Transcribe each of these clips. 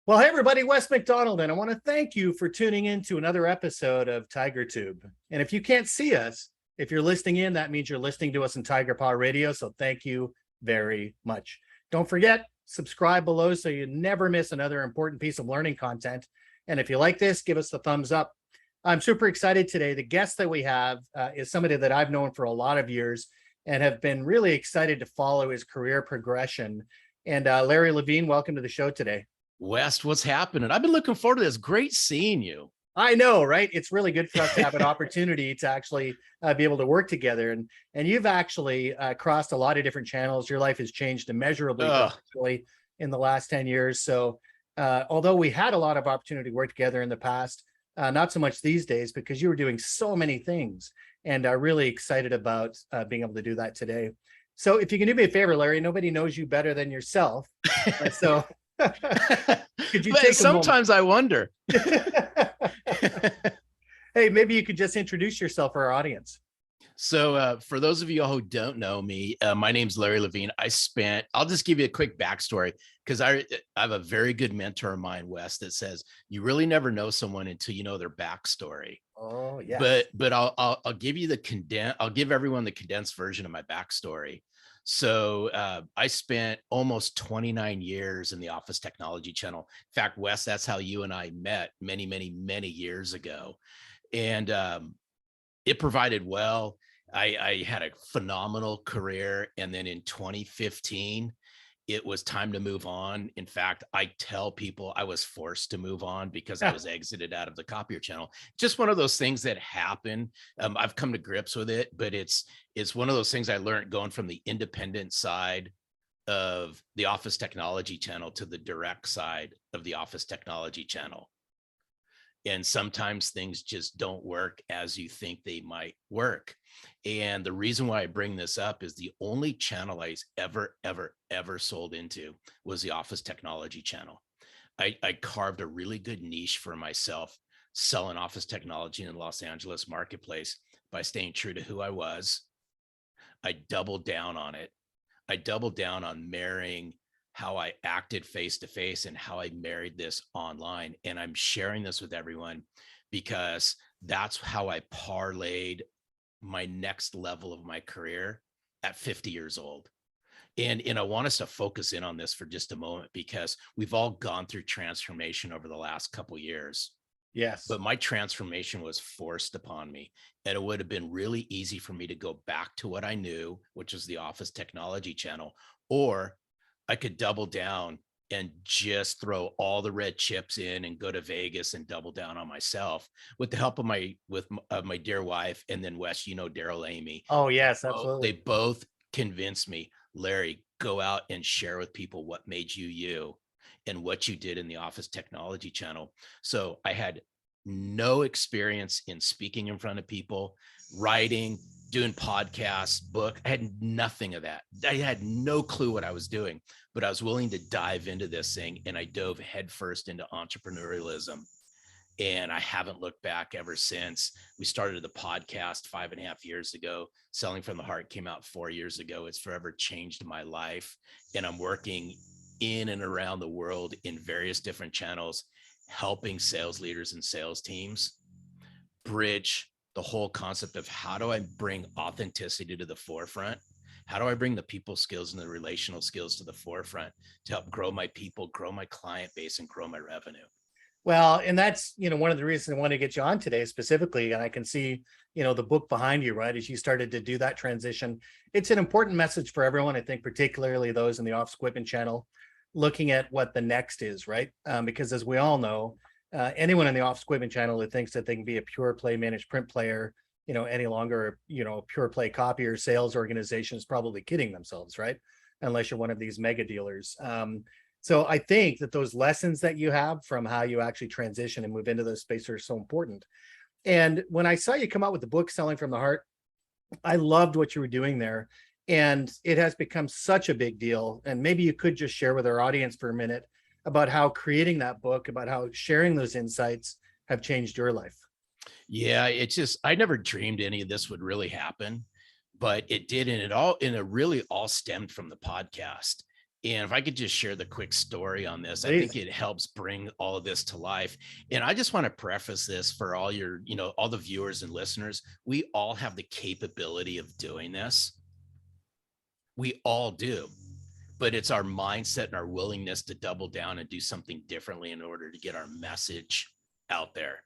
Well, hey, everybody, Wes McDonald, and I want to thank you for tuning in to another episode of TigerTube. And if you can't see us, if you're listening in, that means you're listening to us in Tigerpaw Radio. So thank you very much. Don't forget, subscribe below so you never miss another important piece of learning content. And if you like this, give us the thumbs up. I'm super excited today. The guest that we have is somebody that I've known for a lot of years and have been really excited to follow his career progression. And Larry Lavine, welcome to the show today. West, what's happening? I've been looking forward to this. Great seeing you. I know, right? It's really good for us to have an opportunity to actually be able to work together. And you've actually crossed a lot of different channels. Your life has changed immeasurably in the last 10 years. So although we had a lot of opportunity to work together in the past, not so much these days because you were doing so many things, and really excited about being able to do that today. So if you can do me a favor, Larry, nobody knows you better than yourself. So could you take sometimes I wonder. Hey, maybe you could just introduce yourself for our audience. So for those of you who don't know me, my name's Larry Lavine. I'll just give you a quick backstory because I have a very good mentor of mine, Wes, that says you really never know someone until you know their backstory. Oh, yeah. But I'll give you I'll give everyone the condensed version of my backstory. So I spent almost 29 years in the Office Technology Channel. In fact, Wes, that's how you and I met many, many, many years ago. And it provided well. I had a phenomenal career. And then in 2015, it was time to move on. In fact, I tell people I was forced to move on because I was exited out of the copier channel. Just one of those things that happen. I've come to grips with it, but it's one of those things I learned going from the independent side of the Office Technology Channel to the direct side of the Office Technology Channel. And sometimes things just don't work as you think they might work. And the reason why I bring this up is the only channel I ever sold into was the Office Technology Channel. I carved a really good niche for myself selling office technology in the Los Angeles marketplace by staying true to who I was. I doubled down on it. I doubled down on marrying how I acted face to face and how I married this online. And I'm sharing this with everyone because that's how I parlayed my next level of my career at 50 years old. And I want us to focus in on this for just a moment because we've all gone through transformation over the last couple of years. Yes. But my transformation was forced upon me. And it would have been really easy for me to go back to what I knew, which was the Office Technology Channel, or I could double down and just throw all the red chips in and go to Vegas and double down on myself with the help of my dear wife. And then Wes, Daryl, Amy. Oh, yes, absolutely. They both convinced me, Larry, go out and share with people what made you you and what you did in the Office Technology Channel. So I had no experience in speaking in front of people, writing, doing podcasts, book. I had nothing of that. I had no clue what I was doing, but I was willing to dive into this thing. And I dove headfirst into entrepreneurialism. And I haven't looked back ever since. We started the podcast 5.5 years ago. Selling from the Heart came out 4 years ago. It's forever changed my life. And I'm working in and around the world in various different channels, helping sales leaders and sales teams bridge the whole concept of how do I bring authenticity to the forefront? How do I bring the people skills and the relational skills to the forefront to help grow my people, grow my client base, and grow my revenue? Well, and that's, one of the reasons I want to get you on today specifically. And I can see, the book behind you, right? As you started to do that transition, it's an important message for everyone. I think particularly those in the Office Equipment Channel, looking at what the next is, right? Because as we all know, anyone in the Office Equipment Channel that thinks that they can be a pure play managed print player, any longer, a pure play copier sales organization is probably kidding themselves, right? Unless you're one of these mega dealers. So I think that those lessons that you have from how you actually transition and move into those spaces are so important. And when I saw you come out with the book Selling from the Heart, I loved what you were doing there. And it has become such a big deal. And maybe you could just share with our audience for a minute about how creating that book, about how sharing those insights have changed your life. Yeah, I never dreamed any of this would really happen, but it did. And it really all stemmed from the podcast. And if I could just share the quick story on this, I think Please. it helps bring all of this to life. And I just want to preface this for all your, all the viewers and listeners. We all have the capability of doing this. We all do. But it's our mindset and our willingness to double down and do something differently in order to get our message out there.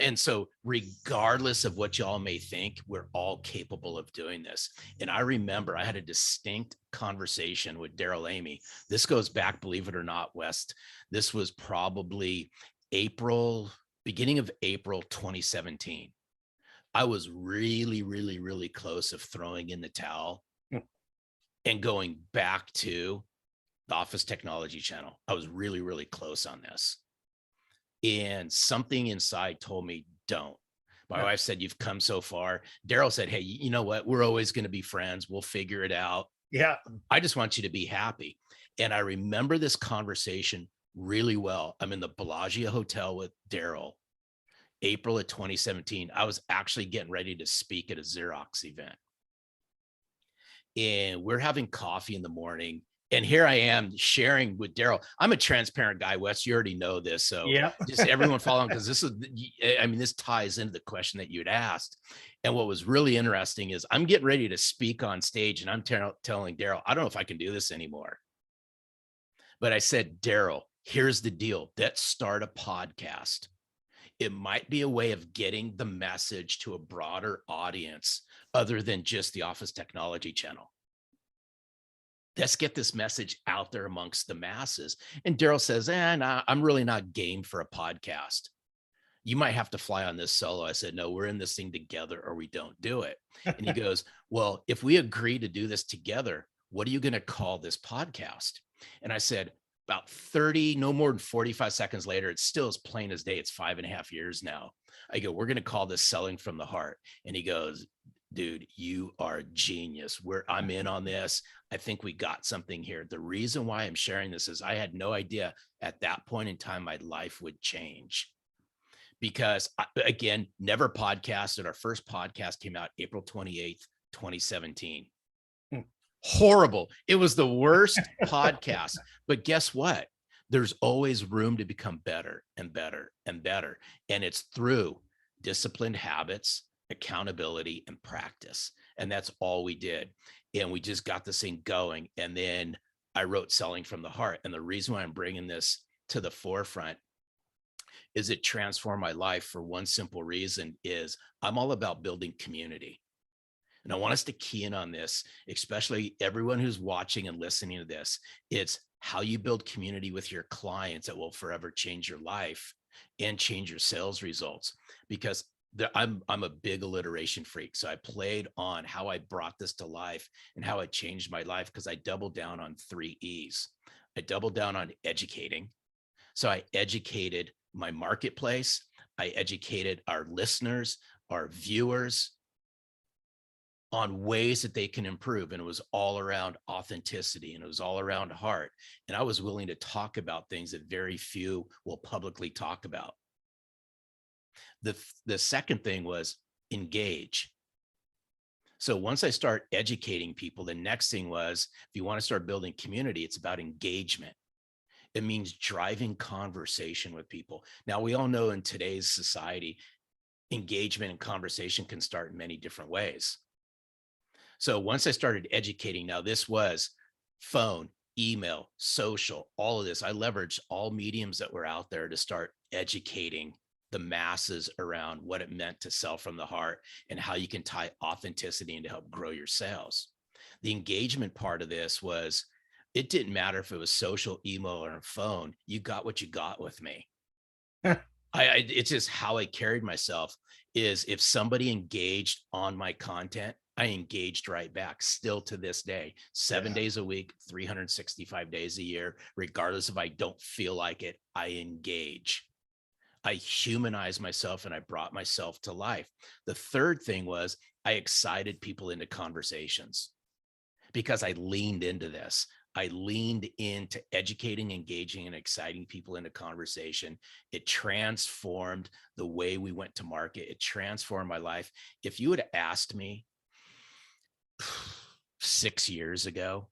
And so, regardless of what y'all may think, we're all capable of doing this. And I remember I had a distinct conversation with Daryl Amy. This goes back, believe it or not, West. This was probably beginning of April 2017. I was really, really, really close of throwing in the towel and going back to the Office Technology Channel. I was really, really close on this. And something inside told me, don't. My wife said, you've come so far. Daryl said, hey, you know what? We're always going to be friends. We'll figure it out. Yeah. I just want you to be happy. And I remember this conversation really well. I'm in the Bellagio Hotel with Daryl, April of 2017. I was actually getting ready to speak at a Xerox event. And we're having coffee in the morning. And here I am sharing with Daryl. I'm a transparent guy, Wes. You already know this. So Yeah. just everyone following, because this ties into the question that you'd asked. And what was really interesting is I'm getting ready to speak on stage and I'm telling Daryl, I don't know if I can do this anymore. But I said, Daryl, here's the deal. Let's start a podcast. It might be a way of getting the message to a broader audience other than just the Office Technology Channel. Let's get this message out there amongst the masses. And Daryl says, nah, I'm really not game for a podcast. You might have to fly on this solo. I said, no, we're in this thing together or we don't do it. And he goes, well, if we agree to do this together, what are you going to call this podcast? And I said, about 30, no more than 45 seconds later, it's still as plain as day. It's 5.5 years now. I go, we're going to call this Selling from the Heart. And he goes, dude, you are a genius. I'm in on this. I think we got something here. The reason why I'm sharing this is I had no idea at that point in time my life would change. Because again, never podcasted. Our first podcast came out April 28th, 2017. Horrible. It was the worst podcast. But guess what? There's always room to become better and better and better. And it's through disciplined habits, accountability, and practice. And that's all we did. And we just got this thing going. And then I wrote Selling from the Heart. And the reason why I'm bringing this to the forefront is it transformed my life for one simple reason is I'm all about building community. And I want us to key in on this, especially everyone who's watching and listening to this. It's how you build community with your clients that will forever change your life and change your sales results. Because I'm a big alliteration freak. So I played on how I brought this to life and how it changed my life because I doubled down on 3 E's. I doubled down on educating. So I educated my marketplace. I educated our listeners, our viewers on ways that they can improve. And it was all around authenticity and it was all around heart. And I was willing to talk about things that very few will publicly talk about. The second thing was engage. So once I start educating people, the next thing was, if you want to start building community, it's about engagement. It means driving conversation with people. Now, we all know in today's society, engagement and conversation can start in many different ways. So once I started educating, now this was phone, email, social, all of this. I leveraged all mediums that were out there to start educating the masses around what it meant to sell from the heart and how you can tie authenticity in to help grow your sales. The engagement part of this was, it didn't matter if it was social, email, or phone. You got what you got with me. It's just how I carried myself is if somebody engaged on my content, I engaged right back still to this day, 7 days a week, 365 days a year, regardless if I don't feel like it, I engage. I humanized myself and I brought myself to life. The third thing was I excited people into conversations because I leaned into this. I leaned into educating, engaging, and exciting people into conversation. It transformed the way we went to market. It transformed my life. If you had asked me 6 years ago,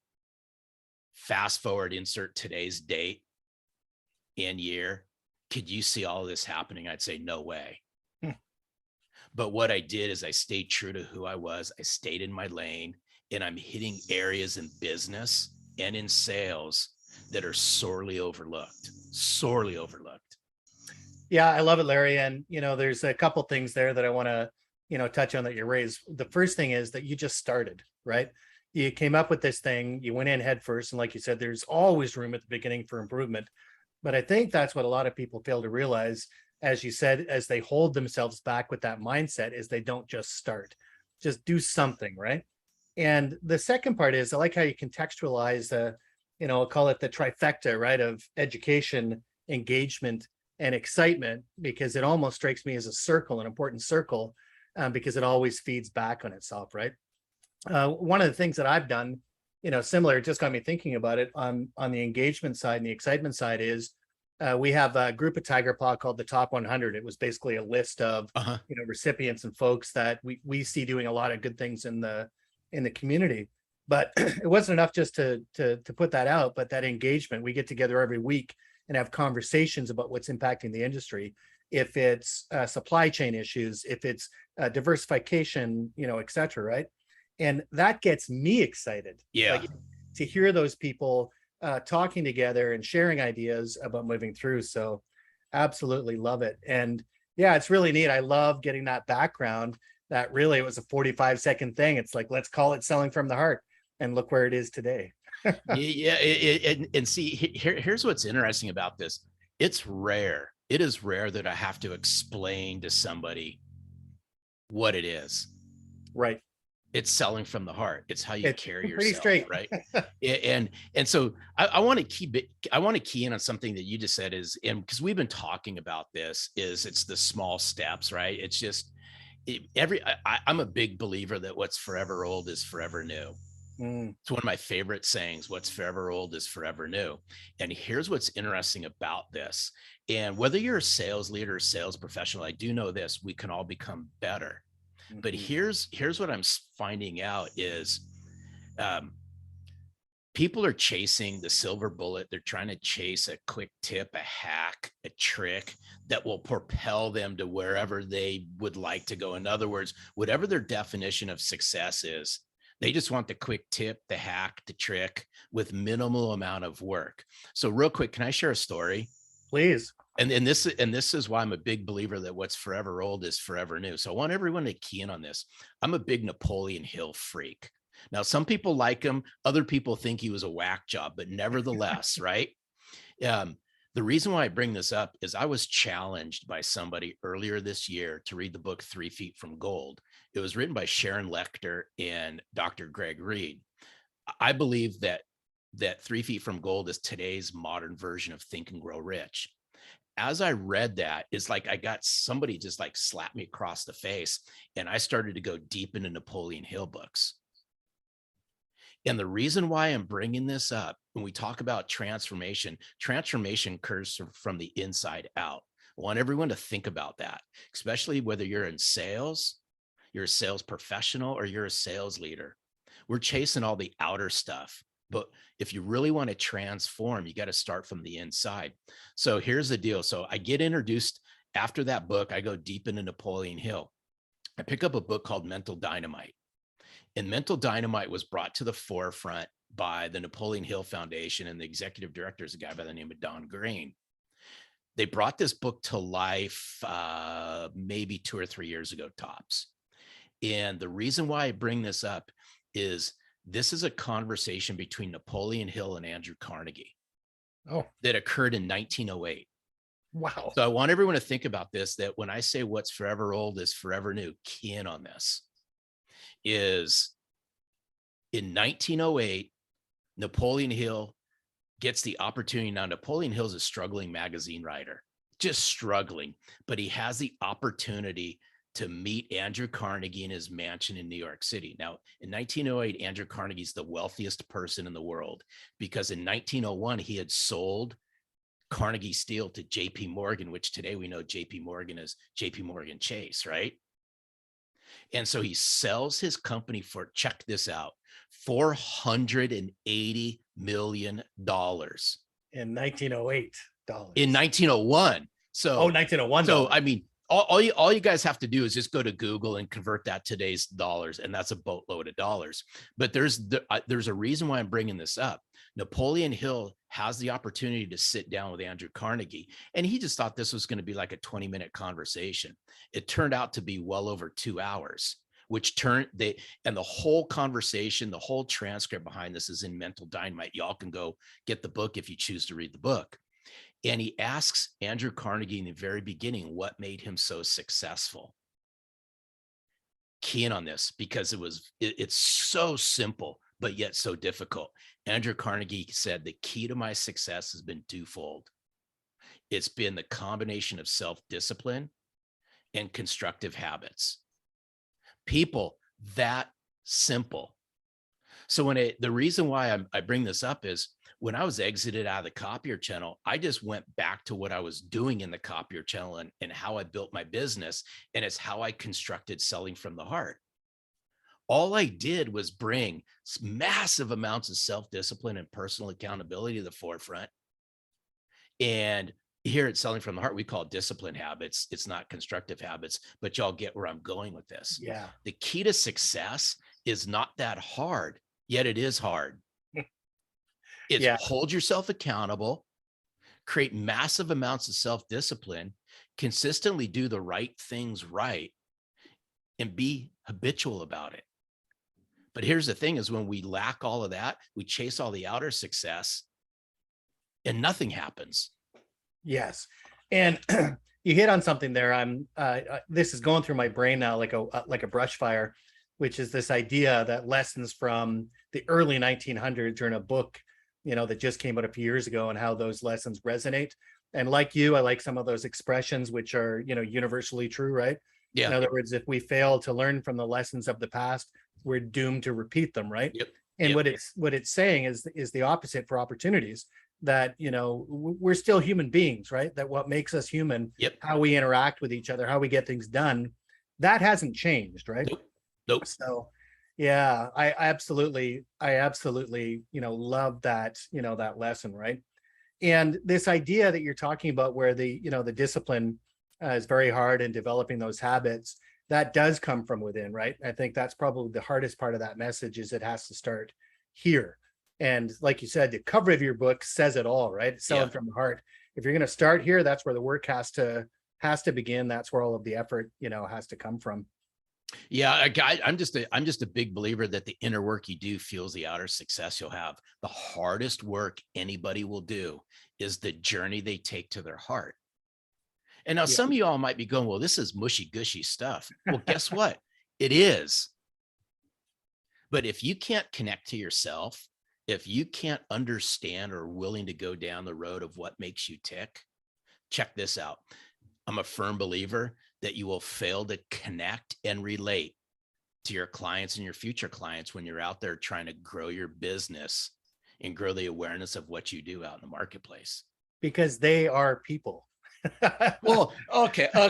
Fast forward, insert today's date and year. Could you see all of this happening? I'd say no way. But what I did is I stayed true to who I was. I stayed in my lane, and I'm hitting areas in business and in sales that are sorely overlooked, sorely overlooked. Yeah, I love it, Larry. And, there's a couple things there that I want to, touch on that you raised. The first thing is that you just started, right? You came up with this thing, you went in head first. And like you said, there's always room at the beginning for improvement. But I think that's what a lot of people fail to realize, as you said, as they hold themselves back with that mindset, is they don't just start, just do something, right? And the second part is I like how you contextualize I'll call it the trifecta, right? Of education, engagement, and excitement, because it almost strikes me as a circle, an important circle, because it always feeds back on itself, right? One of the things that I've done, similar, it just got me thinking about it on the engagement side and the excitement side is we have a group at Tigerpaw called the Top 100. It was basically a list of recipients and folks that we see doing a lot of good things in the community. But it wasn't enough just to put that out, but that engagement. We get together every week and have conversations about what's impacting the industry. If it's supply chain issues, if it's diversification, et cetera, right? And that gets me excited. Yeah. Like, to hear those people talking together and sharing ideas about moving through. So absolutely love it. And yeah, it's really neat. I love getting that background, that really it was a 45-second thing. It's like, let's call it selling from the heart, and look where it is today. Yeah. And see, here's what's interesting about this. It's rare. It is rare that I have to explain to somebody what it is. Right. It's selling from the heart. It's how you carry pretty yourself, straight. right? And so I want to keep it. I want to key in on something that you just said is, and because we've been talking about this, is it's the small steps, right? It's just I'm a big believer that what's forever old is forever new. It's one of my favorite sayings: what's forever old is forever new. And here's what's interesting about this. And whether you're a sales leader or sales professional, I do know this: we can all become better. But here's what I'm finding out is people are chasing the silver bullet. They're trying to chase a quick tip, a hack, a trick that will propel them to wherever they would like to go. In other words, whatever their definition of success is, they just want the quick tip, the hack, the trick with minimal amount of work. So real quick, can I share a story? Please. And this is why I'm a big believer that what's forever old is forever new. So I want everyone to key in on this. I'm a big Napoleon Hill freak. Now, some people like him. Other people think he was a whack job, but nevertheless, right? The reason why I bring this up is I was challenged by somebody earlier this year to read the book 3 Feet from Gold. It was written by Sharon Lechter and Dr. Greg Reed. I believe that 3 Feet from Gold is today's modern version of Think and Grow Rich. As I read that, it's like I got somebody just like slapped me across the face, and I started to go deep into Napoleon Hill books. And the reason why I'm bringing this up, when we talk about transformation occurs from the inside out. I want everyone to think about that, especially whether you're in sales, you're a sales professional, or you're a sales leader. We're chasing all the outer stuff. But if you really want to transform, you got to start from the inside. So here's the deal. So I get introduced after that book. I go deep into Napoleon Hill. I pick up a book called Mental Dynamite. And Mental Dynamite was brought to the forefront by the Napoleon Hill Foundation, and the executive director is a guy by the name of Don Green. They brought this book to life maybe 2 or 3 years ago, tops. And the reason why I bring this up is this is a conversation between Napoleon Hill and Andrew Carnegie that occurred in 1908. Wow. So I want everyone to think about this, that when I say what's forever old is forever new, key in on this, is in 1908, Napoleon Hill gets the opportunity. Now, Napoleon Hill is a struggling magazine writer, just struggling, but he has the opportunity to meet Andrew Carnegie in his mansion in New York City. Now, in 1908, Andrew Carnegie's the wealthiest person in the world, because in 1901, he had sold Carnegie Steel to JP Morgan, which today we know JP Morgan is JP Morgan Chase, right? And so he sells his company for, check this out, $480 million In 1908 dollars. in 1901. Oh, 1901 So dollars. I mean, all you guys have to do is just go to Google and convert that to today's dollars, and that's a boatload of dollars. But there's a reason why I'm bringing this up. Napoleon Hill has the opportunity to sit down with Andrew Carnegie, and he just thought this was going to be like a 20-minute conversation. It turned out to be well over 2 hours, and the whole conversation, the whole transcript behind this is in Mental Dynamite. Y'all can go get the book if you choose to read the book. And he asks Andrew Carnegie in the very beginning, what made him so successful? Key in on this, because it's so simple, but yet so difficult. Andrew Carnegie said, the key to my success has been twofold. It's been the combination of self-discipline and constructive habits. People, that simple. So the reason why I bring this up is, when I was exited out of the copier channel, I just went back to what I was doing in the copier channel and how I built my business. And it's how I constructed Selling from the Heart. All I did was bring massive amounts of self-discipline and personal accountability to the forefront. And here at Selling from the Heart, we call it discipline habits. It's not constructive habits, but y'all get where I'm going with this. Yeah. The key to success is not that hard, yet it is hard. It's hold yourself accountable, create massive amounts of self-discipline, consistently do the right things right, and be habitual about it. But here's the thing is, when we lack all of that, we chase all the outer success and nothing happens. Yes. And you hit on something there. This is going through my brain now like a brush fire, which is this idea that lessons from the early 1900s are in a book, that just came out a few years ago, and how those lessons resonate. And like you, I like some of those expressions, which are, universally true, right? Yeah. In other words, if we fail to learn from the lessons of the past, we're doomed to repeat them, right? Yep. And what it's saying is the opposite for opportunities, that, we're still human beings, right? That what makes us human, how we interact with each other, how we get things done, that hasn't changed, right? Nope. So yeah, I absolutely, love that, that lesson, right? And this idea that you're talking about, where the discipline is very hard in developing those habits, that does come from within, right? I think that's probably the hardest part of that message, is it has to start here. And like you said, the cover of your book says it all, right? It's Selling from the Heart. If you're going to start here, that's where the work has to begin. That's where all of the effort, has to come from. Yeah, I'm just a big believer that the inner work you do fuels the outer success you'll have. The hardest work anybody will do is the journey they take to their heart. And now some of you all might be going, well, this is mushy gushy stuff. Well, guess what? It is. But if you can't connect to yourself, if you can't understand or willing to go down the road of what makes you tick, check this out. I'm a firm believer that you will fail to connect and relate to your clients and your future clients when you're out there trying to grow your business and grow the awareness of what you do out in the marketplace. Because they are people. Well, okay. I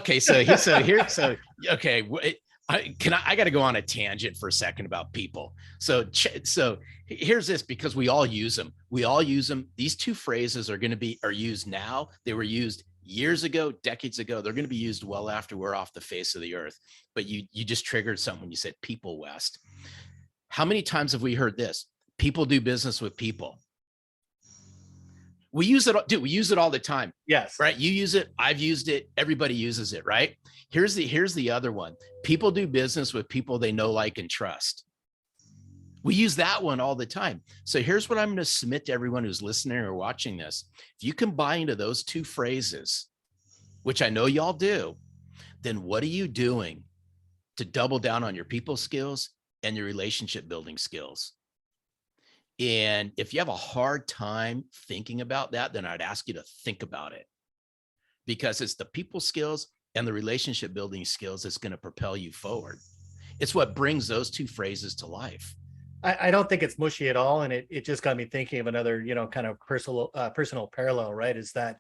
got to go on a tangent for a second about people. So here's this, because we all use them. These two phrases are used now. They were used years ago, decades ago. They're going to be used well after we're off the face of the earth. But you just triggered something when you said people, West. How many times have we heard this? People do business with people. We use it, dude. We use it all the time. Yes. Right. You use it. I've used it. Everybody uses it. Right. Here's the other one. People do business with people they know, like, and trust. We use that one all the time. So here's what I'm going to submit to everyone who's listening or watching this. If you can buy into those two phrases, which I know y'all do, then what are you doing to double down on your people skills and your relationship building skills? And if you have a hard time thinking about that, then I'd ask you to think about it, because it's the people skills and the relationship building skills that's going to propel you forward. It's what brings those two phrases to life. I don't think it's mushy at all. And it just got me thinking of another, kind of personal parallel, right? Is that,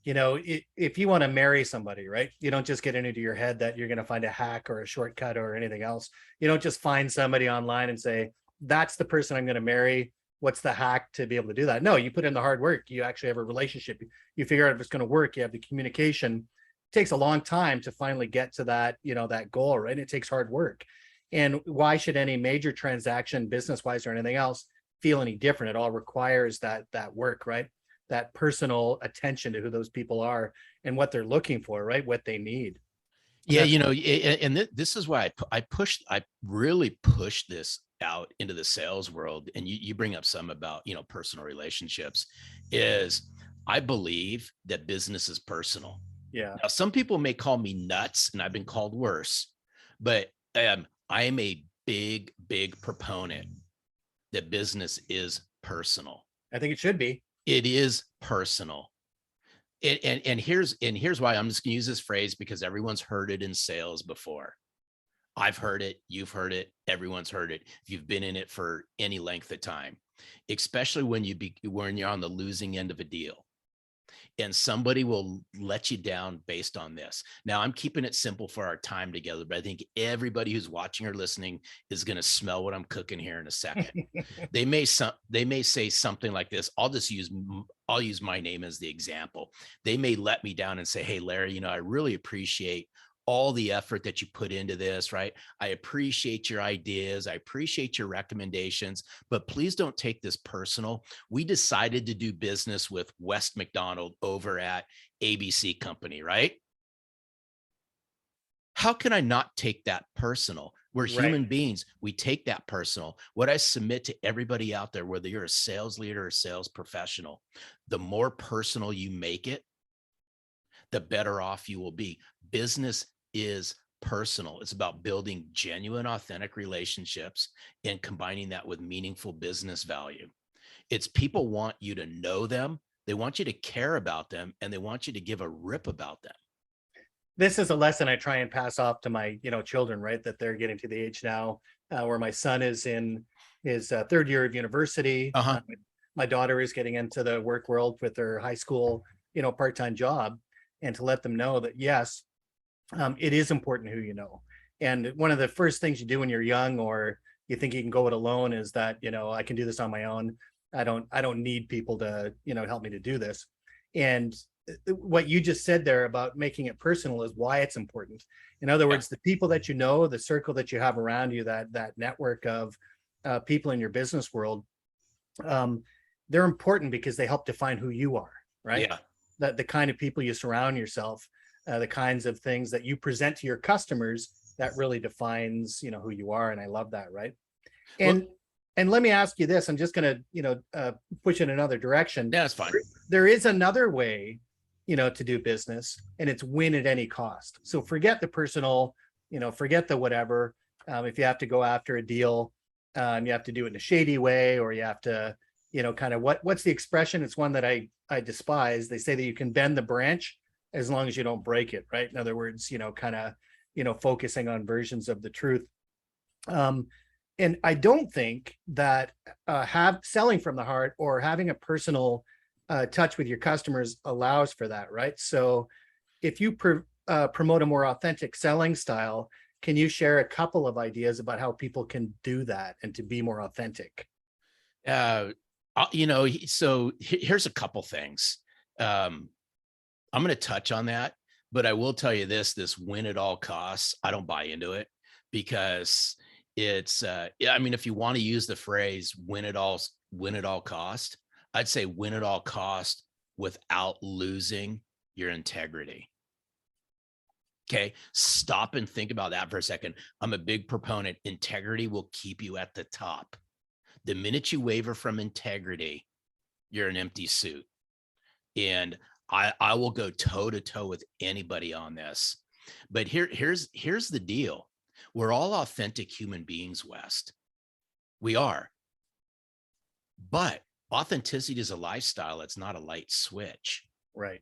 if you want to marry somebody, right, you don't just get into your head that you're going to find a hack or a shortcut or anything else. You don't just find somebody online and say, that's the person I'm going to marry. what's the hack to be able to do that? No, you put in the hard work. You actually have a relationship. You figure out if it's going to work. You have the communication. It takes a long time to finally get to that, that goal, right? It takes hard work. And why should any major transaction, business-wise or anything else, feel any different? It all requires that work, right? That personal attention to who those people are and what they're looking for, right? What they need. And Yeah, that's and this is why I really push this out into the sales world. And you bring up some about, personal relationships, is I believe that business is personal. yeah. Now, some people may call me nuts, and I've been called worse, but I am a big, big proponent that business is personal. I think it should be. It is personal. And here's why. I'm just gonna use this phrase because everyone's heard it in sales before. I've heard it, you've heard it, everyone's heard it. If you've been in it for any length of time, especially when you're on the losing end of a deal, and somebody will let you down based on this. Now, I'm keeping it simple for our time together, but I think everybody who's watching or listening is going to smell what I'm cooking here in a second. They may say something like this. I'll use my name as the example. They may let me down and say, "Hey, Larry, I really appreciate all the effort that you put into this, right? I appreciate your ideas. I appreciate your recommendations, but please don't take this personal. We decided to do business with West McDonald over at ABC Company, right? How can I not take that personal? We're Right. human beings. We take that personal. What I submit to everybody out there, whether you're a sales leader or sales professional, the more personal you make it, the better off you will be. Business is personal. It's about building genuine, authentic relationships and combining that with meaningful business value. It's people want you to know them, they want you to care about them, and they want you to give a rip about them. This is a lesson I try and pass off to my, children, right? That they're getting to the age now where my son is in his third year of university. Uh-huh. My daughter is getting into the work world with her high school, part-time job, and to let them know that, yes, it is important who you know. And one of the first things you do when you're young or you think you can go it alone is that, I can do this on my own. I don't need people to, help me to do this. And what you just said there about making it personal is why it's important. In other words, the people that you know, the circle that you have around you, that network of people in your business world, they're important because they help define who you are, right? Yeah. The kind of people you surround yourself, the kinds of things that you present to your customers, that really defines, who you are. And I love that, right? And Well, and let me ask you this. I'm just going to, push in another direction. yeah, that's fine. There is another way, to do business, and it's win at any cost. So forget the personal, forget the whatever. If you have to go after a deal, you have to do it in a shady way, or you have to, kind of what's the expression? It's one that I despise. They say that you can bend the branch as long as you don't break it, right? In other words, kind of, focusing on versions of the truth. And I don't think that selling from the heart or having a personal touch with your customers allows for that, right? So if you promote a more authentic selling style, can you share a couple of ideas about how people can do that and to be more authentic? So here's a couple things. I'm going to touch on that, but I will tell you this win at all costs, I don't buy into it, because it's if you want to use the phrase win at all cost, I'd say win at all cost without losing your integrity. Okay, stop and think about that for a second. I'm a big proponent. Integrity will keep you at the top. The minute you waver from integrity, you're an empty suit. And I will go toe to toe with anybody on this. But here's the deal. We're all authentic human beings, West. We are. But authenticity is a lifestyle. It's not a light switch. Right.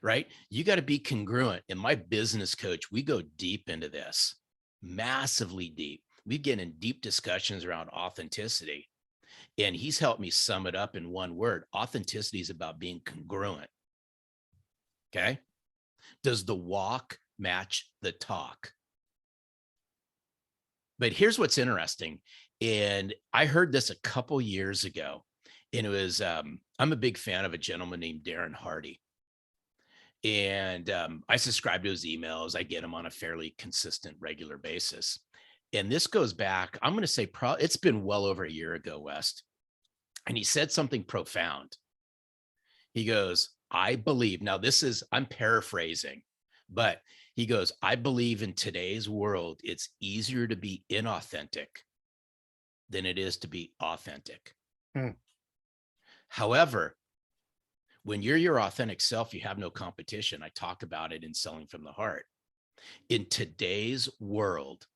Right? You got to be congruent. And my business coach, we go deep into this, massively deep. We get in deep discussions around authenticity. And he's helped me sum it up in one word. Authenticity is about being congruent. Okay. Does the walk match the talk? But here's what's interesting. And I heard this a couple years ago, and it was, I'm a big fan of a gentleman named Darren Hardy. And I subscribe to his emails. I get them on a fairly consistent, regular basis. And this goes back, I'm going to say, it's been well over a year ago, West. And he said something profound. He goes, I believe, now this is, I'm paraphrasing, but he goes, I believe in today's world, it's easier to be inauthentic than it is to be authentic. Hmm. However, when you're your authentic self, you have no competition. I talk about it in Selling from the Heart. In today's world,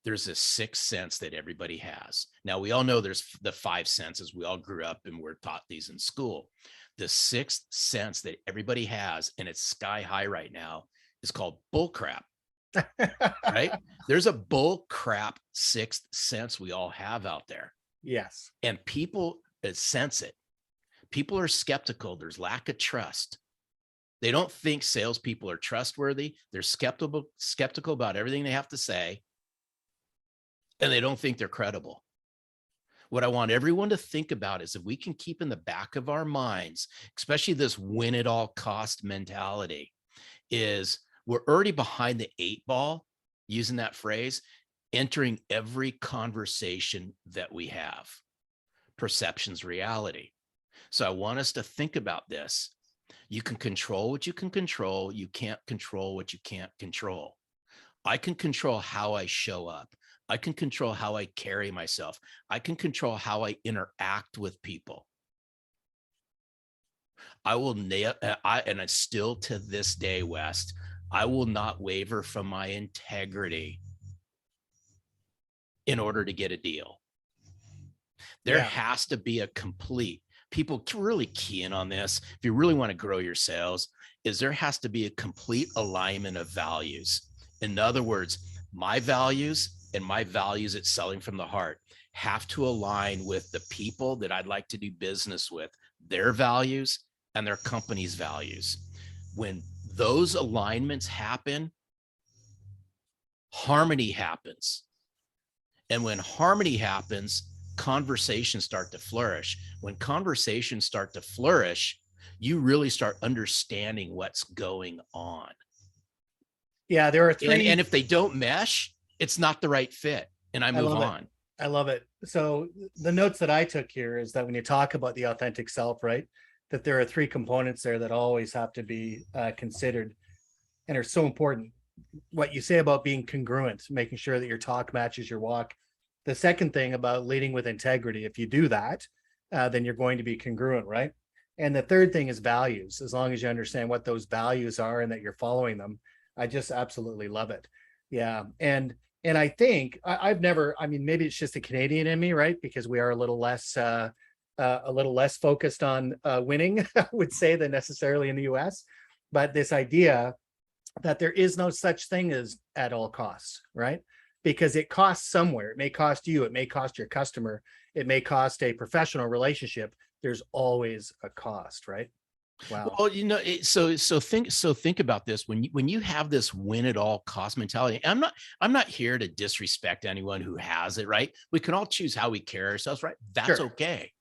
there's a sixth sense that everybody has. Now, we all know there's the five senses. We all grew up and we're taught these in school. The sixth sense that everybody has, and it's sky high right now, is called bullcrap. Right? There's a bullcrap sixth sense we all have out there. Yes. And people sense it. People are skeptical. There's lack of trust. They don't think salespeople are trustworthy. They're skeptical about everything they have to say. And they don't think they're credible. What I want everyone to think about is if we can keep in the back of our minds, especially this win at all cost mentality, is we're already behind the 8 ball, using that phrase, entering every conversation that we have. Perception's reality. So I want us to think about this. You can control what you can control. You can't control what you can't control. I can control how I show up. I can control how I carry myself. I can control how I interact with people. I will nail, and it's still to this day, West, I will not waver from my integrity in order to get a deal. There has to be a complete, people really key in on this. If you really want to grow your sales, is there has to be a complete alignment of values. In other words, my values and my values at Selling from the Heart have to align with the people that I'd like to do business with, their values and their company's values. When those alignments happen, harmony happens. And when harmony happens, conversations start to flourish. When conversations start to flourish, you really start understanding what's going on. Yeah, there are three. And if they don't mesh, it's not the right fit. And I move on. I love it. So the notes that I took here is that when you talk about the authentic self, right, that there are 3 components there that always have to be considered and are so important. What you say about being congruent, making sure that your talk matches your walk. The second thing about leading with integrity, if you do that, then you're going to be congruent, right? And the third thing is values. As long as you understand what those values are and that you're following them, I just absolutely love it. Yeah. And I think I've never, I mean, maybe it's just a Canadian in me, right? Because we are a little less focused on winning, I would say, than necessarily in the US. But this idea that there is no such thing as at all costs, right? Because it costs somewhere. It may cost you, it may cost your customer, it may cost a professional relationship. There's always a cost, right? Wow. Well, you know, so think about this. When you have this win at all cost mentality, I'm not here to disrespect anyone who has it, right? We can all choose how we carry ourselves, right? That's okay.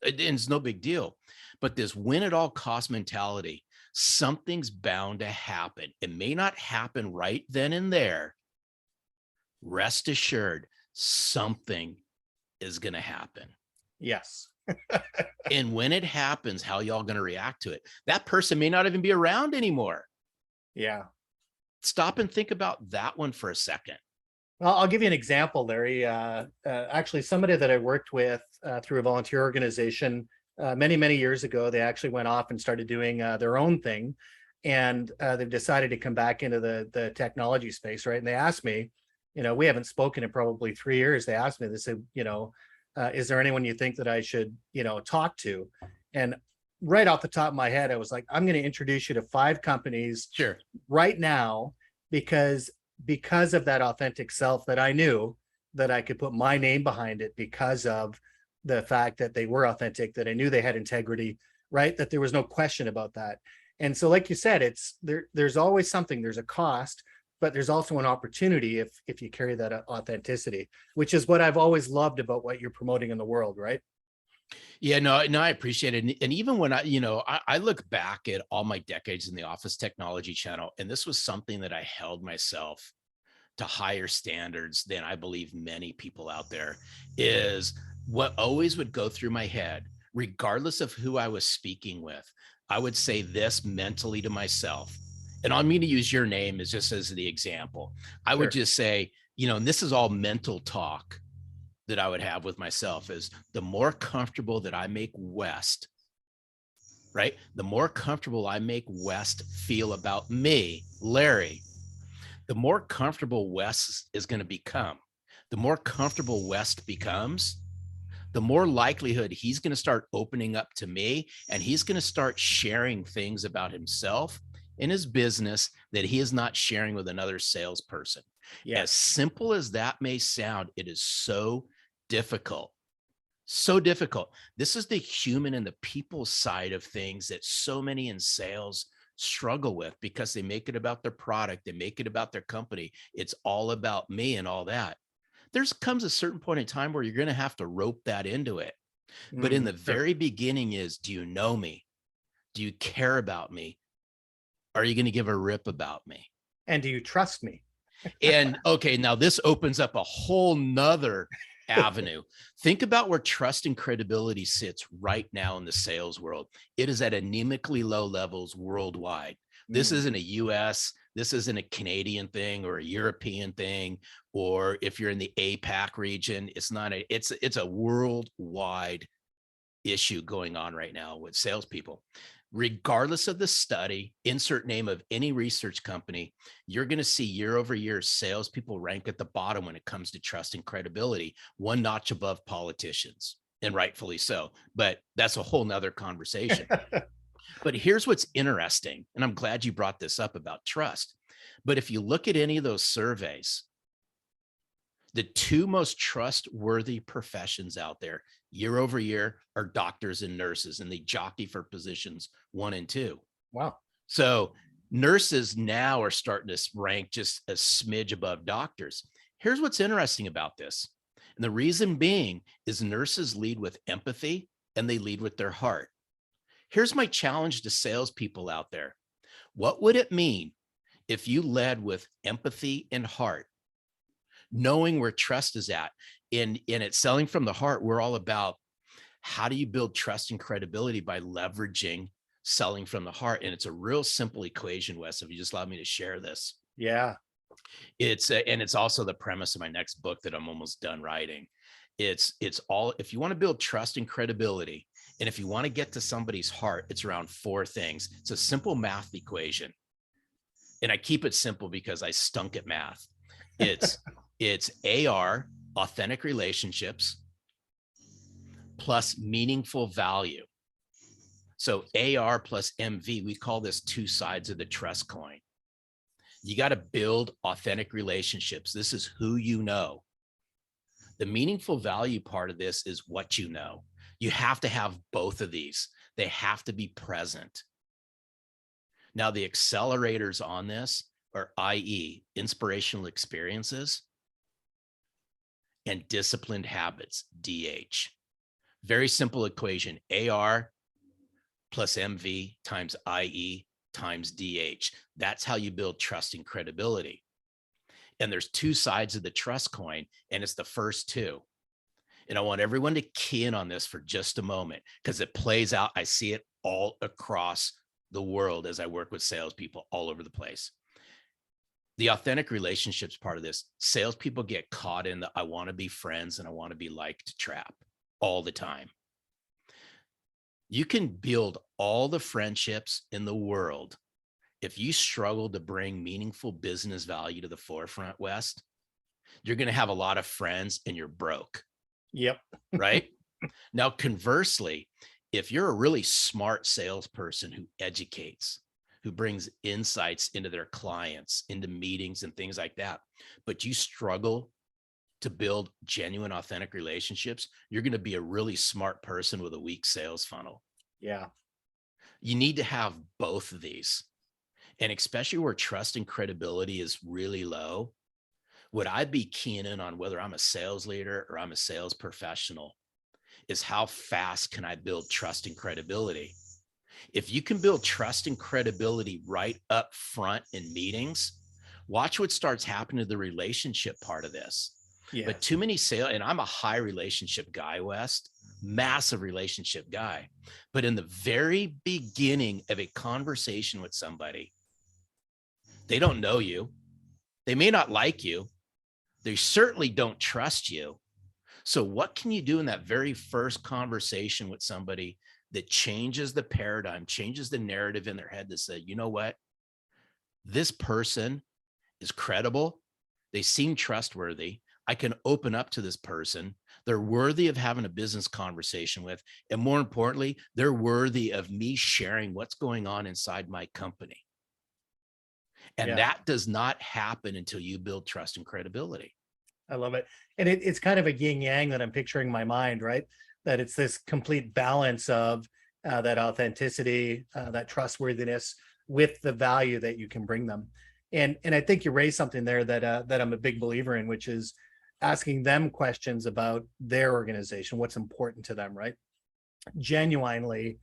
It's no big deal. But this win at all cost mentality, something's bound to happen. It may not happen right then and there. Rest assured, something is going to happen. Yes. And when it happens, how y'all going to react to it? That person may not even be around anymore. Yeah. Stop and think about that one for a second. Well, I'll give you an example, Larry. Actually, somebody that I worked with through a volunteer organization many, many years ago, they actually went off and started doing their own thing. And they've decided to come back into the technology space, right? And they asked me, you know, we haven't spoken in probably 3 years. They asked me, they said, you know, is there anyone you think that I should, you know, talk to? And right off the top of my head, I was like, I'm going to introduce you to 5 companies right now, because of that authentic self that I knew that I could put my name behind it, because of the fact that they were authentic, that I knew they had integrity, right? That there was no question about that. And so, like you said, it's there's always something, there's a cost, but there's also an opportunity if you carry that authenticity, which is what I've always loved about what you're promoting in the world, right? Yeah, no, I appreciate it. And even when I look back at all my decades in the office technology channel, and this was something that I held myself to higher standards than I believe many people out there, is what always would go through my head, regardless of who I was speaking with. I would say this mentally to myself. And I'm going to use your name as just as the example. I would Sure. just say, and this is all mental talk that I would have with myself, is the more comfortable that I make West, right? The more comfortable I make West feel about me, Larry, the more comfortable West is going to become. The more comfortable West becomes, the more likelihood he's going to start opening up to me, and he's going to start sharing things about himself in his business that he is not sharing with another salesperson. As Yes. simple as that may sound, it is so difficult. So difficult. This is the human and the people side of things that so many in sales struggle with, because they make it about their product, they make it about their company. It's all about me and all that. There's comes a certain point in time where you're going to have to rope that into it. But in the Sure. very beginning is, do you know me? Do you care about me? Are you going to give a rip about me? And do you trust me? And okay, now this opens up a whole nother avenue. Think about where trust and credibility sits right now in the sales world. It is at anemically low levels worldwide. This Mm. isn't a US, this isn't a Canadian thing or a European thing, or if you're in the APAC region, it's a worldwide issue going on right now with salespeople. Regardless of the study, insert name of any research company, you're going to see year over year salespeople rank at the bottom when it comes to trust and credibility, one notch above politicians, and rightfully so. But that's a whole nother conversation. But here's what's interesting, and I'm glad you brought this up about trust. But if you look at any of those surveys, the two most trustworthy professions out there year over year are doctors and nurses, and they jockey for positions 1 and 2. Wow. So nurses now are starting to rank just a smidge above doctors. Here's what's interesting about this. And the reason being is nurses lead with empathy and they lead with their heart. Here's my challenge to salespeople out there. What would it mean if you led with empathy and heart, knowing where trust is at? In it selling from the heart, we're all about how do you build trust and credibility by leveraging selling from the heart. And it's a real simple equation, Wes, if you just allow me to share this. Yeah. And it's also the premise of my next book that I'm almost done writing. It's all, if you want to build trust and credibility, and if you want to get to somebody's heart, it's around 4 things. It's a simple math equation. And I keep it simple because I stunk at math. It's AR, authentic relationships, plus meaningful value. So AR plus MV, we call this 2 sides of the trust coin. You got to build authentic relationships. This is who you know. The meaningful value part of this is what you know. You have to have both of these. They have to be present. Now, the accelerators on this are, i.e., inspirational experiences and disciplined habits, DH. Very simple equation, AR plus MV times IE times DH. That's how you build trust and credibility. And there's 2 sides of the trust coin, and it's the first 2. And I want everyone to key in on this for just a moment, because it plays out. I see it all across the world as I work with salespeople all over the place. The authentic relationships part of this, salespeople get caught in the I want to be friends and I want to be liked trap all the time. You can build all the friendships in the world. If you struggle to bring meaningful business value to the forefront, West, you're going to have a lot of friends and you're broke. Yep. Right? Now, conversely, if you're a really smart salesperson who educates, who brings insights into their clients, into meetings and things like that, but you struggle to build genuine, authentic relationships, you're going to be a really smart person with a weak sales funnel. Yeah. You need to have both of these. And especially where trust and credibility is really low, what I'd be keying in on, whether I'm a sales leader or I'm a sales professional, is how fast can I build trust and credibility? If you can build trust and credibility right up front in meetings, watch what starts happening to the relationship part of this. But Yes. too many sales, and I'm a high relationship guy, West, massive relationship guy. But in the very beginning of a conversation with somebody, they don't know you. They may not like you. They certainly don't trust you. So what can you do in that very first conversation with somebody that changes the paradigm, changes the narrative in their head that said, you know what? This person is credible. They seem trustworthy. I can open up to this person. They're worthy of having a business conversation with. And more importantly, they're worthy of me sharing what's going on inside my company. And Yeah. that does not happen until you build trust and credibility. I love it. And it's kind of a yin yang that I'm picturing in my mind, right? That it's this complete balance of that authenticity, that trustworthiness with the value that you can bring them. And I think you raised something there that I'm a big believer in, which is asking them questions about their organization, what's important to them, right? Genuinely,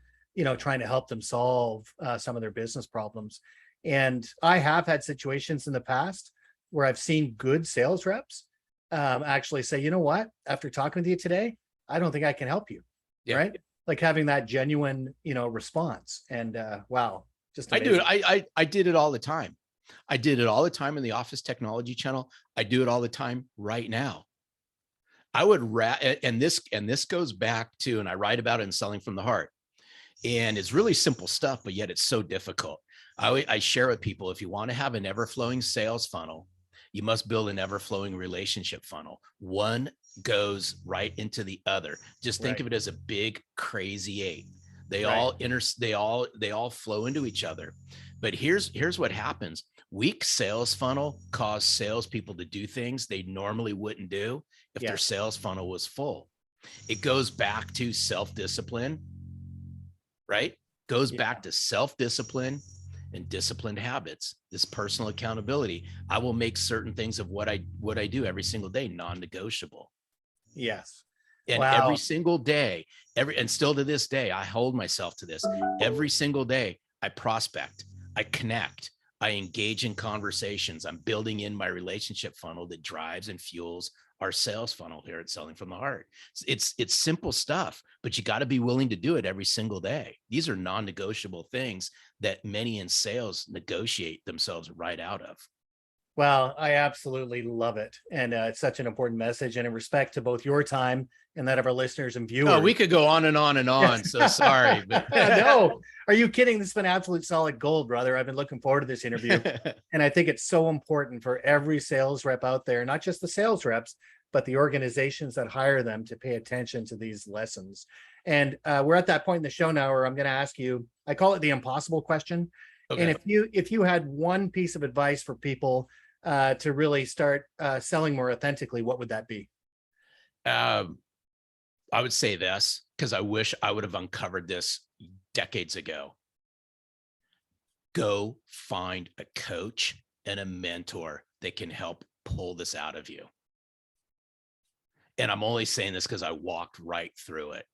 trying to help them solve some of their business problems. And I have had situations in the past where I've seen good sales reps actually say, you know what, after talking with you today, I don't think I can help you. Yeah. Right. Like having that genuine, response. And wow, just I do amazing. it. I did it all the time. I did it all the time in the Office Technology channel. I do it all the time right now. I would and this goes back to, and I write about it in Selling from the Heart. And it's really simple stuff, but yet it's so difficult. I share with people, if you want to have an ever-flowing sales funnel, you must build an ever-flowing relationship funnel. One goes right into the other. Just think Right. of it as a big crazy eight. They Right. all flow into each other. But here's what happens. Weak sales funnel cause salespeople to do things they normally wouldn't do if their Yes. sales funnel was full. It goes back to self-discipline, right? Goes Yeah. back to self-discipline and disciplined habits, this personal accountability. I will make certain things of what I do every single day non-negotiable. Yes. And every Wow. single day, and still to this day, I hold myself to this. Every single day, I prospect, I connect, I engage in conversations. I'm building in my relationship funnel that drives and fuels our sales funnel here at Selling from the Heart. It's simple stuff, but you got to be willing to do it every single day. These are non-negotiable things that many in sales negotiate themselves right out of. Well, I absolutely love it. And it's such an important message. And in respect to both your time and that of our listeners and Oh, viewers. we could go on and on and on. Yes. So sorry, but No, are you kidding? This has been absolute solid gold, brother. I've been looking forward to this interview. And I think it's so important for every sales rep out there, not just the sales reps, but the organizations that hire them to pay attention to these lessons. And we're at that point in the show now where I'm going to ask you, I call it the impossible question. Okay. And if you had one piece of advice for people to really start selling more authentically, what would that be? I would say this, because I wish I would have uncovered this decades ago. Go find a coach and a mentor that can help pull this out of you. And I'm only saying this because I walked right through it.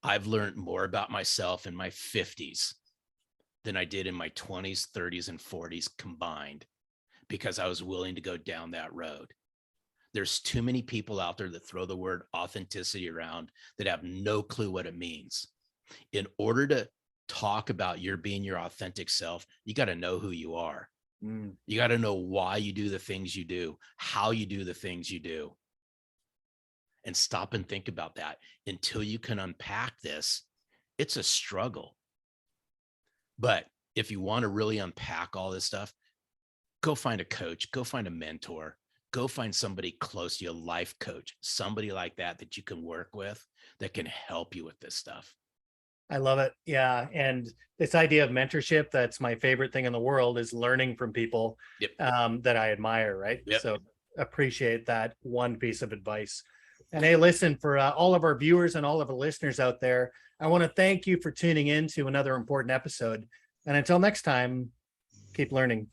I've learned more about myself in my 50s than I did in my 20s, 30s, and 40s combined, because I was willing to go down that road. There's too many people out there that throw the word authenticity around that have no clue what it means. In order to talk about your being your authentic self, you got to know who you are. You got to know why you do the things you do, how you do the things you do. And stop and think about that. Until you can unpack this, it's a struggle. But if you want to really unpack all this stuff, go find a coach, go find a mentor, go find somebody close to you, a life coach, somebody like that that you can work with that can help you with this stuff. I love it. Yeah. And this idea of mentorship, that's my favorite thing in the world, is learning from people that I admire. Right. Yep. So appreciate that one piece of advice. And hey, listen, for all of our viewers and all of our listeners out there, I want to thank you for tuning in to another important episode. And until next time, Keep learning.